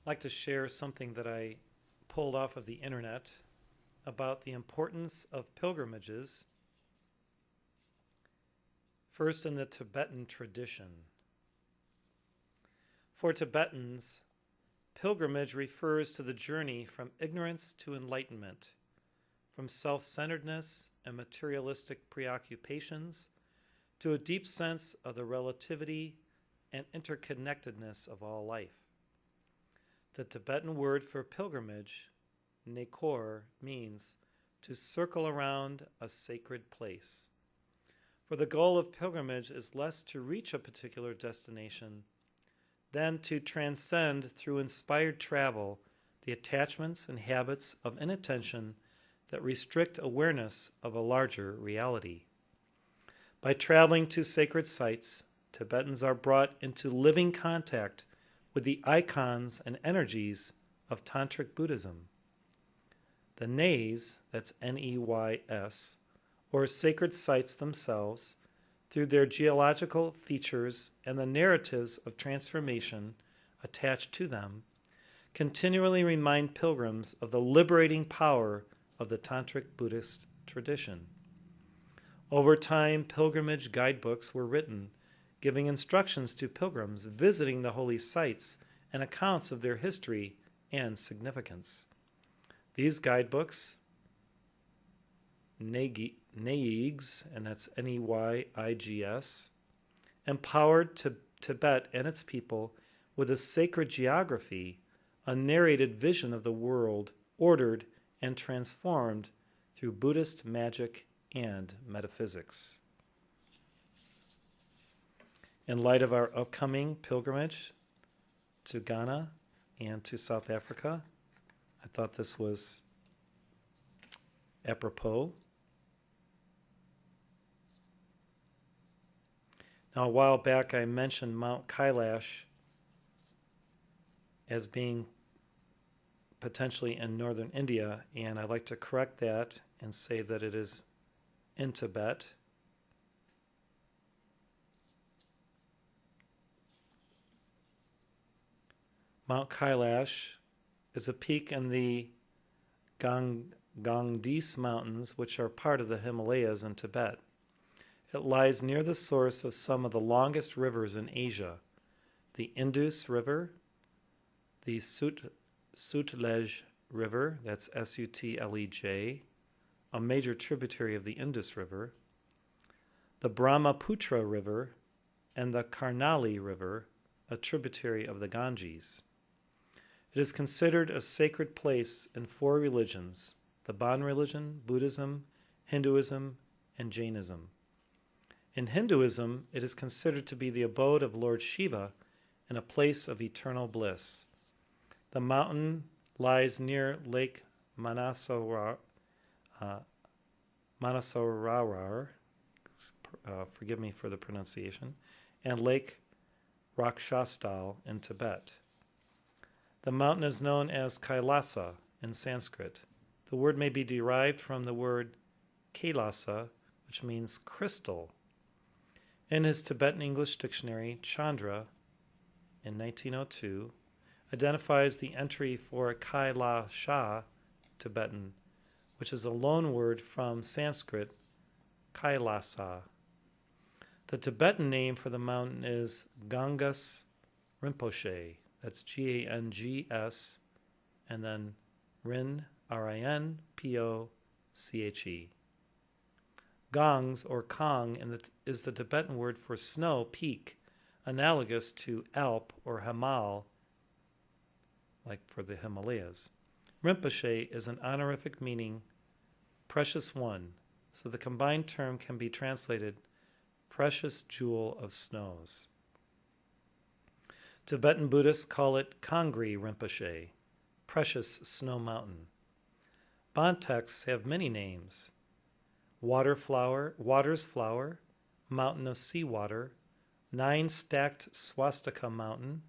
like to share something that I pulled off of the internet about the importance of pilgrimages, first in the Tibetan tradition. For Tibetans, pilgrimage refers to the journey from ignorance to enlightenment, from self-centeredness and materialistic preoccupations to a deep sense of the relativity and interconnectedness of all life. The Tibetan word for pilgrimage, nekor, means to circle around a sacred place. For the goal of pilgrimage is less to reach a particular destination than to transcend through inspired travel the attachments and habits of inattention that restrict awareness of a larger reality. By traveling to sacred sites, Tibetans are brought into living contact with the icons and energies of Tantric Buddhism. The Neys, that's N-E-Y-S, or sacred sites themselves, through their geological features and the narratives of transformation attached to them, continually remind pilgrims of the liberating power of the Tantric Buddhist tradition. Over time, pilgrimage guidebooks were written, giving instructions to pilgrims visiting the holy sites and accounts of their history and significance. These guidebooks, Neigs, and that's Neyigs, empowered Tibet and its people with a sacred geography, a narrated vision of the world ordered and transformed through Buddhist magic and metaphysics. In light of our upcoming pilgrimage to Ghana and to South Africa, I thought this was apropos. Now, a while back, I mentioned Mount Kailash as being potentially in northern India, and I'd like to correct that and say that it is in Tibet. Mount Kailash is a peak in the Gangdis Mountains, which are part of the Himalayas in Tibet. It lies near the source of some of the longest rivers in Asia, the Indus River, the Sutlej River, that's Sutlej, a major tributary of the Indus River, the Brahmaputra River, and the Karnali River, a tributary of the Ganges. It is considered a sacred place in 4 religions, the Bon religion, Buddhism, Hinduism, and Jainism. In Hinduism, it is considered to be the abode of Lord Shiva and a place of eternal bliss. The mountain lies near Lake Manasarovar, forgive me for the pronunciation, and Lake Rakshastal in Tibet. The mountain is known as Kailasa in Sanskrit. The word may be derived from the word Kailasa, which means crystal. In his Tibetan English dictionary, Chandra, in 1902, identifies the entry for Kailasha, Tibetan, which is a loan word from Sanskrit, Kailasa. The Tibetan name for the mountain is Gangas Rinpoche. That's Gangs, and then Rin, Rinpoche. Gangs, or Kang, is the Tibetan word for snow peak, analogous to Alp or Himal, like for the Himalayas. Rinpoche is an honorific meaning precious one, so the combined term can be translated precious jewel of snows. Tibetan Buddhists call it Kangri Rinpoche, precious snow mountain. Bon texts have many names: water's flower, mountain of seawater, 9-stacked swastika mountain.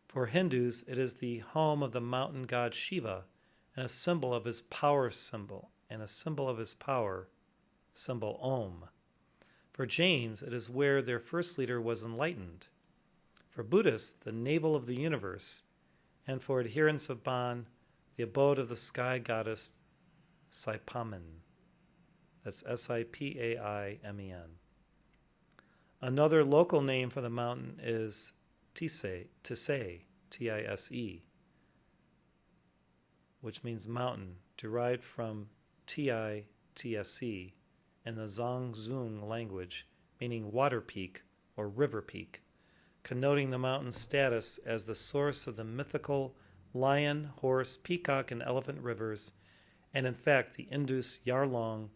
For Hindus, it is the home of the mountain god Shiva and a symbol of his power symbol Om. For Jains, it is where their first leader was enlightened. For Buddhists, the navel of the universe, and for adherents of Ban, the abode of the sky goddess Saipamen. That's Sipaimen. Another local name for the mountain is Tise, Tise, which means mountain, derived from Tise in the Zhangzhung language, meaning water peak or river peak, connoting the mountain's status as the source of the mythical lion, horse, peacock, and elephant rivers, and in fact the Indus, Yarlong,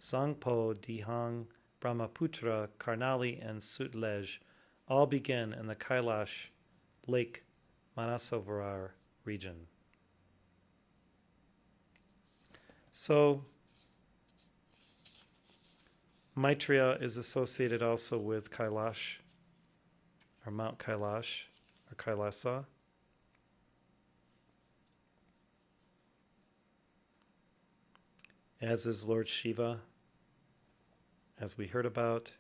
Tsangpo, Dihang, Brahmaputra, Karnali, and Sutlej all begin in the Kailash Lake Manasarovar region. So, Maitreya is associated also with Kailash, or Mount Kailash, or Kailasa. As is Lord Shiva, as we heard about.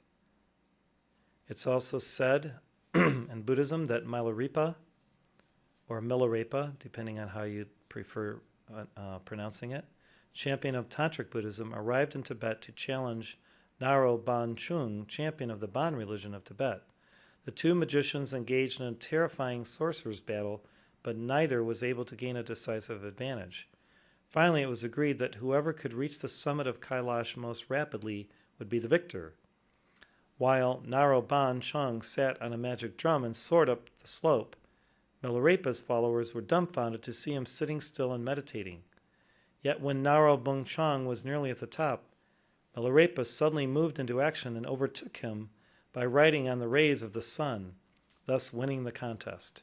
It's also said in Buddhism that Milarepa, or Milarepa, depending on how you prefer pronouncing it, champion of Tantric Buddhism, arrived in Tibet to challenge Naro Ban Chung, champion of the Ban religion of Tibet. The two magicians engaged in a terrifying sorcerer's battle, but neither was able to gain a decisive advantage. Finally, it was agreed that whoever could reach the summit of Kailash most rapidly would be the victor. While Naro Ban Chung sat on a magic drum and soared up the slope, Milarepa's followers were dumbfounded to see him sitting still and meditating. Yet when Naro Bung Chung was nearly at the top, Milarepa suddenly moved into action and overtook him by riding on the rays of the sun, thus winning the contest.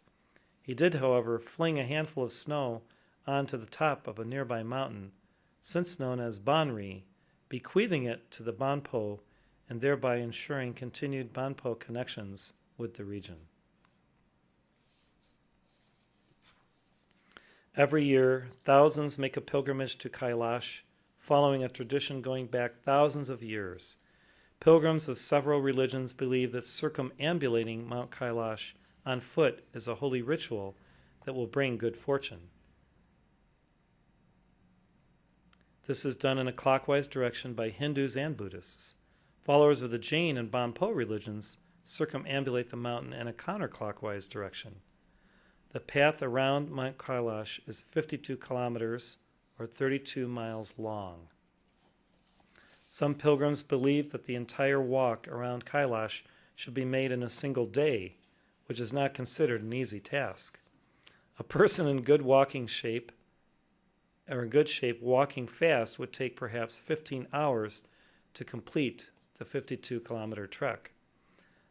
He did, however, fling a handful of snow onto the top of a nearby mountain, since known as Banri, bequeathing it to the Banpo and thereby ensuring continued Banpo connections with the region. Every year, thousands make a pilgrimage to Kailash, following a tradition going back thousands of years. Pilgrims of several religions believe that circumambulating Mount Kailash on foot is a holy ritual that will bring good fortune. This is done in a clockwise direction by Hindus and Buddhists. Followers of the Jain and Bonpo religions circumambulate the mountain in a counterclockwise direction. The path around Mount Kailash is 52 kilometers or 32 miles long. Some pilgrims believe that the entire walk around Kailash should be made in a single day, which is not considered an easy task. A person in good shape walking fast would take perhaps 15 hours to complete the 52-kilometer trek.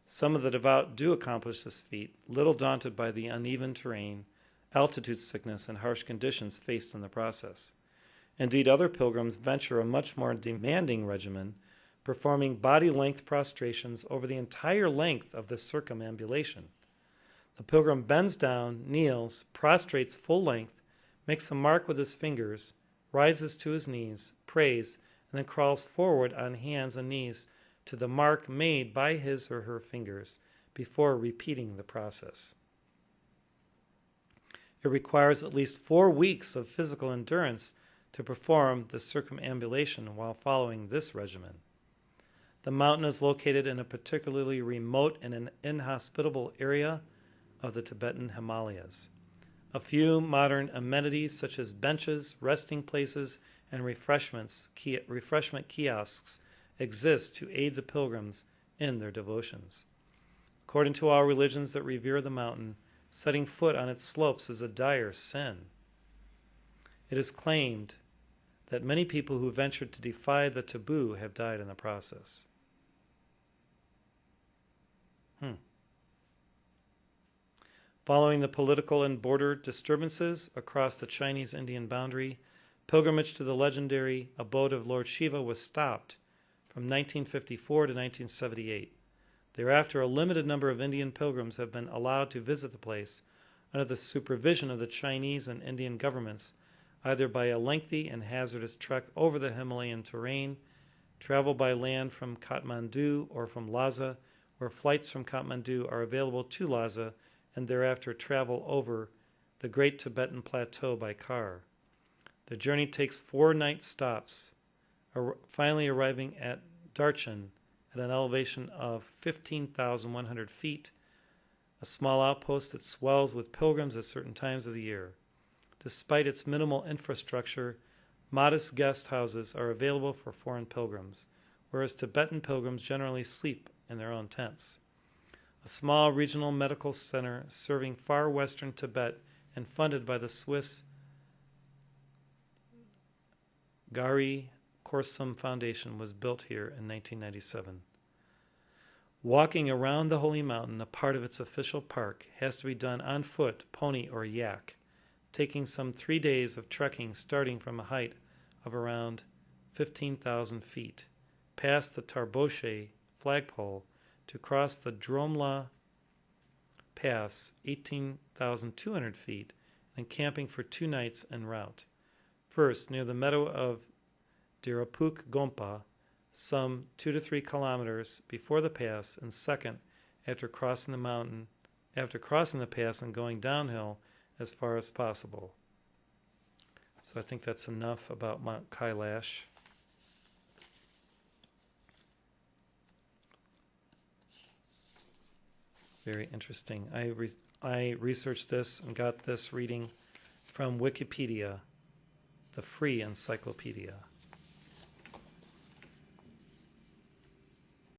Some of the devout do accomplish this feat, little daunted by the uneven terrain, altitude sickness, and harsh conditions faced in the process. Indeed, other pilgrims venture a much more demanding regimen, performing body-length prostrations over the entire length of the circumambulation. The pilgrim bends down, kneels, prostrates full length, makes a mark with his fingers, rises to his knees, prays, and then crawls forward on hands and knees to the mark made by his or her fingers before repeating the process. It requires at least 4 weeks of physical endurance to perform the circumambulation while following this regimen. The mountain is located in a particularly remote and an inhospitable area of the Tibetan Himalayas. A few modern amenities such as benches, resting places, and refreshment kiosks exist to aid the pilgrims in their devotions. According to all religions that revere the mountain, setting foot on its slopes is a dire sin. It is claimed that many people who ventured to defy the taboo have died in the process. Following the political and border disturbances across the Chinese-Indian boundary, pilgrimage to the legendary abode of Lord Shiva was stopped from 1954 to 1978. Thereafter, a limited number of Indian pilgrims have been allowed to visit the place under the supervision of the Chinese and Indian governments, either by a lengthy and hazardous trek over the Himalayan terrain, travel by land from Kathmandu or from Lhasa, where flights from Kathmandu are available to Lhasa, and thereafter travel over the Great Tibetan Plateau by car. The journey takes 4 night stops, finally arriving at Darchen at an elevation of 15,100 feet, a small outpost that swells with pilgrims at certain times of the year. Despite its minimal infrastructure, modest guest houses are available for foreign pilgrims, whereas Tibetan pilgrims generally sleep in their own tents. A small regional medical center serving far western Tibet and funded by the Swiss Gari Korsum Foundation was built here in 1997. Walking around the Holy Mountain, a part of its official park, has to be done on foot, pony, or yak, taking some 3 days of trekking starting from a height of around 15,000 feet, past the Tarboshe flagpole to cross the Dromla Pass, 18,200 feet, and camping for 2 nights en route. First, near the meadow of Dirapuk Gompa, some 2 to 3 kilometers before the pass, and second, after crossing the pass and going downhill as far as possible. So I think that's enough about Mount Kailash. Very interesting. I researched this and got this reading from Wikipedia, the free encyclopedia.